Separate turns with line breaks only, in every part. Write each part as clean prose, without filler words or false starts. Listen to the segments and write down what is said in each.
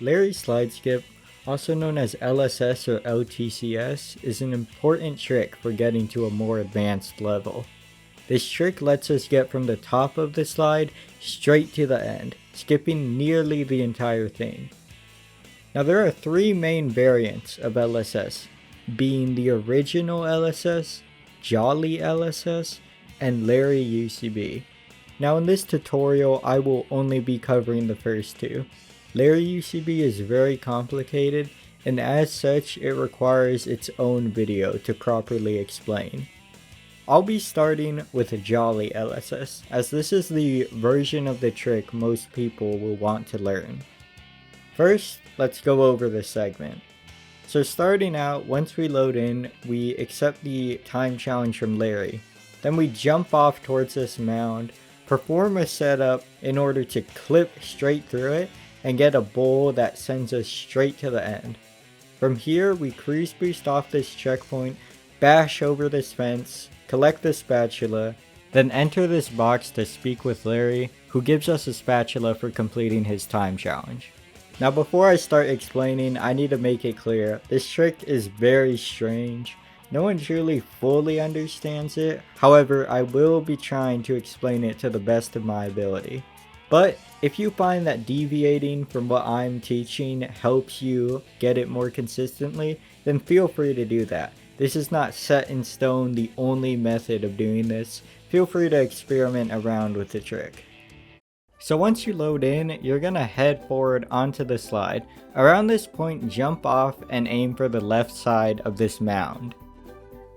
Larry slide skip, also known as LSS or LTCS, is an important trick for getting to a more advanced level. This trick lets us get from the top of the slide straight to the end, skipping nearly the entire thing. Now there are three main variants of LSS, being the original LSS, Jolly LSS, and Larry UCB. Now in this tutorial I will only be covering the first two. Larry UCB is very complicated, and as such it requires its own video to properly explain. I'll be starting with Jolly LSS, as this is the version of the trick most people will want to learn. First, let's go over the segment. So starting out, once we load in, we accept the time challenge from Larry. Then we jump off towards this mound, perform a setup in order to clip straight through it, and get a bowl that sends us straight to the end. From here, we cruise boost off this checkpoint, bash over this fence, collect the spatula, then enter this box to speak with Larry, who gives us a spatula for completing his time challenge. Now before I start explaining, I need to make it clear, this trick is very strange. No one truly fully understands it, however I will be trying to explain it to the best of my ability. But if you find that deviating from what I'm teaching helps you get it more consistently, then feel free to do that. This is not set in stone the only method of doing this. Feel free to experiment around with the trick. So once you load in, you're gonna head forward onto the slide. Around this point, jump off and aim for the left side of this mound.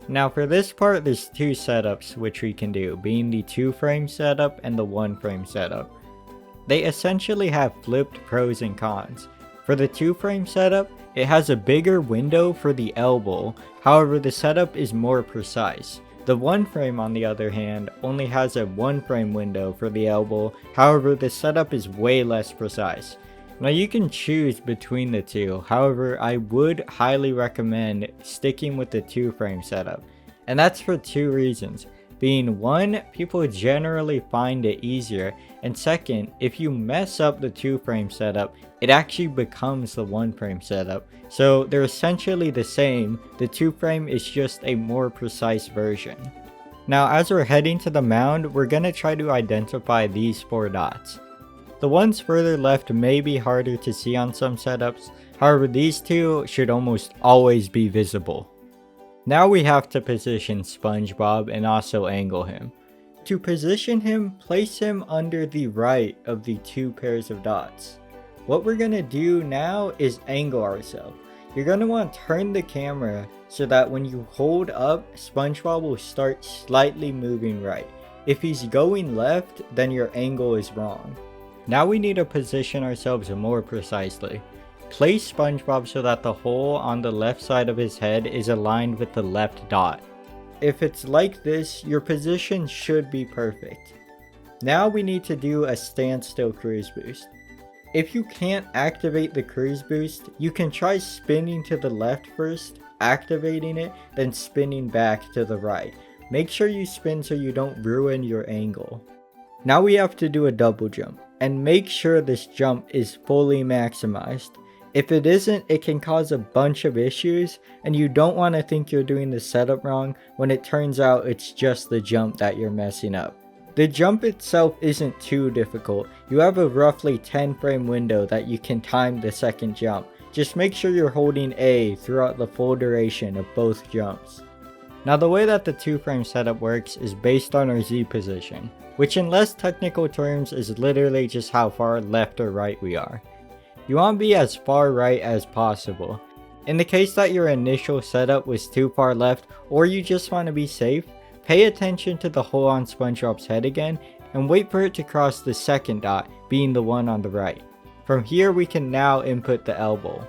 Now for this part, there's two setups which we can do, being the 2-frame setup and the 1-frame setup. They essentially have flipped pros and cons. For the 2-frame setup, it has a bigger window for the elbow, however the setup is more precise. The 1-frame on the other hand only has a 1-frame window for the elbow, however the setup is way less precise. Now you can choose between the two, however I would highly recommend sticking with the 2-frame setup. And that's for two reasons. Being one, people generally find it easier, and second, if you mess up the 2-frame setup, it actually becomes the 1-frame setup. So they're essentially the same, the 2-frame is just a more precise version. Now as we're heading to the mound, we're gonna try to identify these 4 dots. The ones further left may be harder to see on some setups, however these two should almost always be visible. Now we have to position SpongeBob and also angle him. To position him, place him under the right of the 2 pairs of dots. What we're gonna do now is angle ourselves. You're gonna want to turn the camera so that when you hold up, SpongeBob will start slightly moving right. If he's going left, then your angle is wrong. Now we need to position ourselves more precisely. Place SpongeBob so that the hole on the left side of his head is aligned with the left dot. If it's like this, your position should be perfect. Now we need to do a standstill cruise boost. If you can't activate the cruise boost, you can try spinning to the left first, activating it, then spinning back to the right. Make sure you spin so you don't ruin your angle. Now we have to do a double jump, and make sure this jump is fully maximized. If it isn't, it can cause a bunch of issues, and you don't want to think you're doing the setup wrong when it turns out it's just the jump that you're messing up. The jump itself isn't too difficult. You have a roughly 10-frame window that you can time the second jump. Just make sure you're holding A throughout the full duration of both jumps. Now the way that the 2-frame setup works is based on our Z position, which in less technical terms is literally just how far left or right we are. You want to be as far right as possible. In the case that your initial setup was too far left, or you just want to be safe, pay attention to the hole on SpongeBob's head again and wait for it to cross the second dot, being the one on the right. From here we can now input the elbow.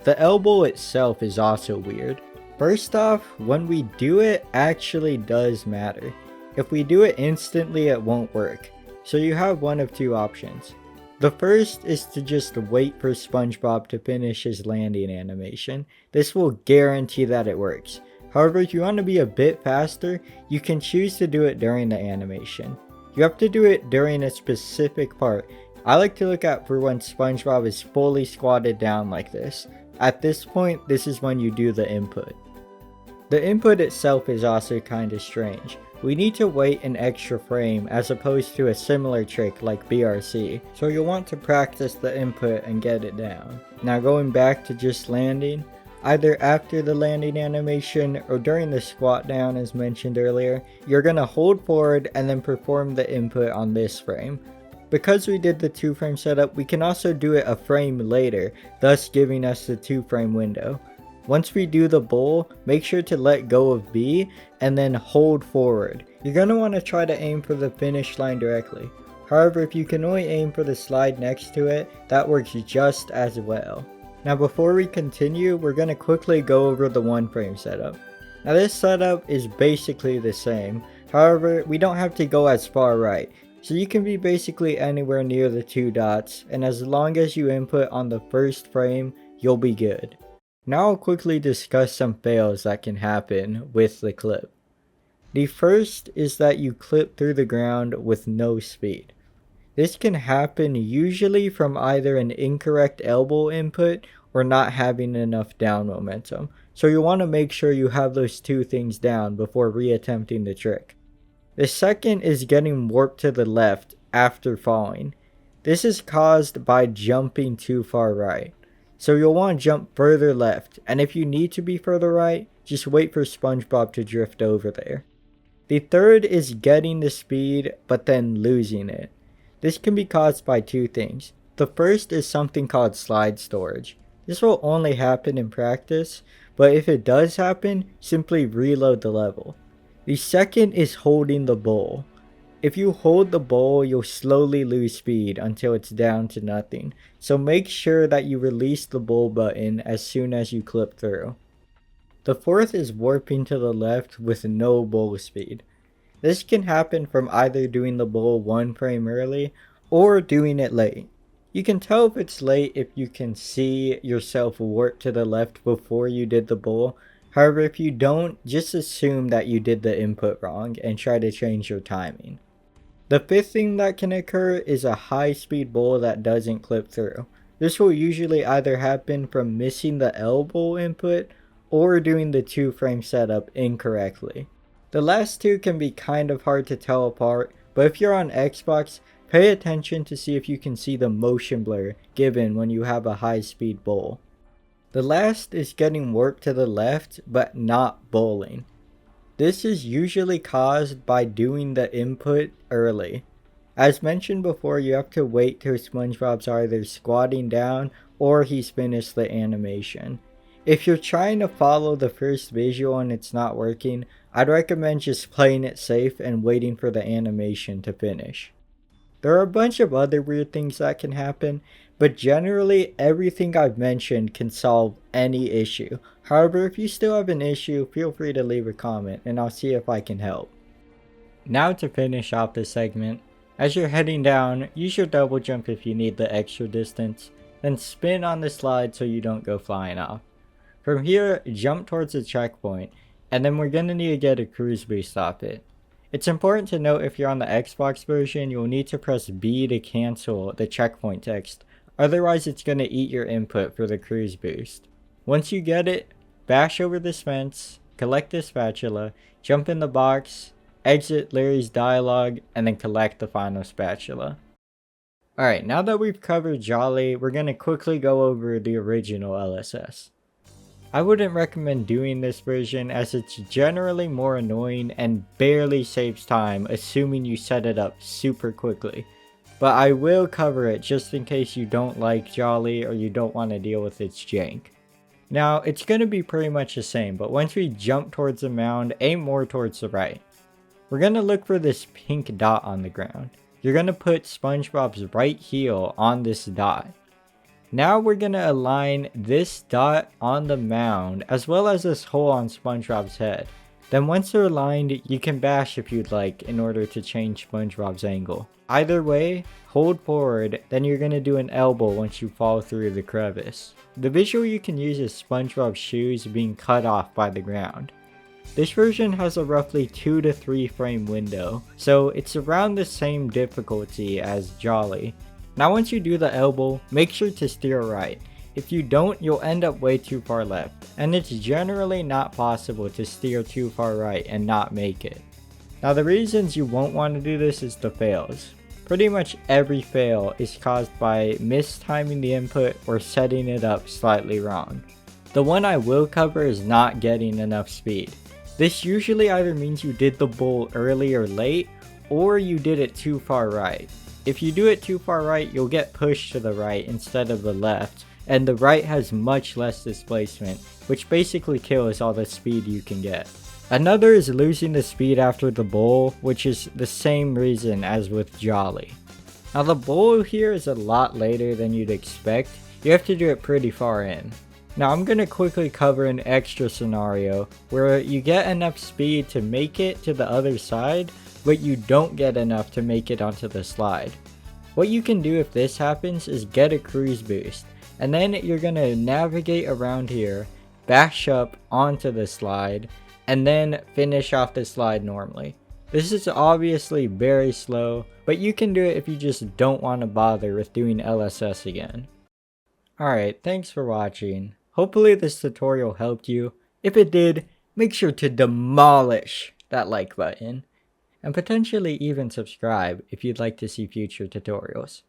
The elbow itself is also weird. First off, when we do it actually does matter. If we do it instantly it won't work. So you have one of two options. The first is to just wait for SpongeBob to finish his landing animation. This will guarantee that it works. However, if you want to be a bit faster, you can choose to do it during the animation. You have to do it during a specific part. I like to look at for when SpongeBob is fully squatted down like this. At this point, this is when you do the input. The input itself is also kinda strange. We need to wait an extra frame as opposed to a similar trick like BRC, so you'll want to practice the input and get it down. Now going back to just landing, either after the landing animation or during the squat down as mentioned earlier, you're gonna hold forward and then perform the input on this frame. Because we did the 2-frame setup, we can also do it a frame later, thus giving us the 2-frame window. Once we do the bowl, make sure to let go of B and then hold forward. You're going to want to try to aim for the finish line directly. However, if you can only aim for the slide next to it, that works just as well. Now before we continue, we're going to quickly go over the 1-frame setup. Now this setup is basically the same, however, we don't have to go as far right. So you can be basically anywhere near the 2 dots, and as long as you input on the first frame, you'll be good. Now I'll quickly discuss some fails that can happen with the clip. The first is that you clip through the ground with no speed. This can happen usually from either an incorrect elbow input or not having enough down momentum, so you want to make sure you have those 2 things down before reattempting the trick. The second is getting warped to the left after falling. This is caused by jumping too far right. So you'll want to jump further left, and if you need to be further right, just wait for SpongeBob to drift over there. The third is getting the speed but then losing it. This can be caused by 2 things. The first is something called slide storage. This will only happen in practice, but if it does happen, simply reload the level. The second is holding the bowl. If you hold the bowl, you'll slowly lose speed until it's down to nothing, so make sure that you release the bowl button as soon as you clip through. The fourth is warping to the left with no bowl speed. This can happen from either doing the bowl 1 frame early or doing it late. You can tell if it's late if you can see yourself warp to the left before you did the bowl. However, if you don't, just assume that you did the input wrong and try to change your timing. The fifth thing that can occur is a high speed bowl that doesn't clip through. This will usually either happen from missing the elbow input or doing the 2-frame setup incorrectly. The last 2 can be kind of hard to tell apart, but if you're on Xbox, pay attention to see if you can see the motion blur given when you have a high speed bowl. The last is getting warped to the left but not bowling. This is usually caused by doing the input early. As mentioned before, you have to wait till SpongeBob's either squatting down or he's finished the animation. If you're trying to follow the first visual and it's not working, I'd recommend just playing it safe and waiting for the animation to finish. There are a bunch of other weird things that can happen, but generally everything I've mentioned can solve any issue. However, if you still have an issue, feel free to leave a comment and I'll see if I can help. Now to finish off this segment, as you're heading down, use your double jump if you need the extra distance, then spin on the slide so you don't go flying off. From here, jump towards the checkpoint, and then we're going to need to get a cruise boost off it. It's important to note if you're on the Xbox version, you'll need to press B to cancel the checkpoint text, otherwise it's going to eat your input for the cruise boost. Once you get it, bash over this fence, collect the spatula, jump in the box, exit Larry's dialogue, and then collect the final spatula. Alright, now that we've covered Jolly, we're going to quickly go over the original LSS. I wouldn't recommend doing this version as it's generally more annoying and barely saves time assuming you set it up super quickly. But I will cover it just in case you don't like Jolly or you don't want to deal with its jank. Now, it's going to be pretty much the same, but once we jump towards the mound, aim more towards the right. We're going to look for this pink dot on the ground. You're going to put SpongeBob's right heel on this dot. Now we're going to align this dot on the mound as well as this hole on SpongeBob's head. Then once they're aligned, you can bash if you'd like in order to change SpongeBob's angle. Either way, hold forward, then you're going to do an elbow once you fall through the crevice. The visual you can use is SpongeBob's shoes being cut off by the ground. This version has a roughly 2 to 3 frame window, so it's around the same difficulty as Jolly. Now once you do the elbow, make sure to steer right. If you don't, you'll end up way too far left, and it's generally not possible to steer too far right and not make it. Now the reasons you won't want to do this is the fails. Pretty much every fail is caused by mistiming the input or setting it up slightly wrong. The one I will cover is not getting enough speed. This usually either means you did the bowl early or late, or you did it too far right. If you do it too far right, you'll get pushed to the right instead of the left, and the right has much less displacement, which basically kills all the speed you can get. Another is losing the speed after the bowl, which is the same reason as with Jolly. Now the bowl here is a lot later than you'd expect. You have to do it pretty far in. Now I'm gonna quickly cover an extra scenario where you get enough speed to make it to the other side, but you don't get enough to make it onto the slide. What you can do if this happens is get a cruise boost, and then you're gonna navigate around here, bash up onto the slide, and then finish off the slide normally. This is obviously very slow, but you can do it if you just don't want to bother with doing LSS again. Alright, thanks for watching. Hopefully this tutorial helped you. If it did, make sure to demolish that like button, and potentially even subscribe if you'd like to see future tutorials.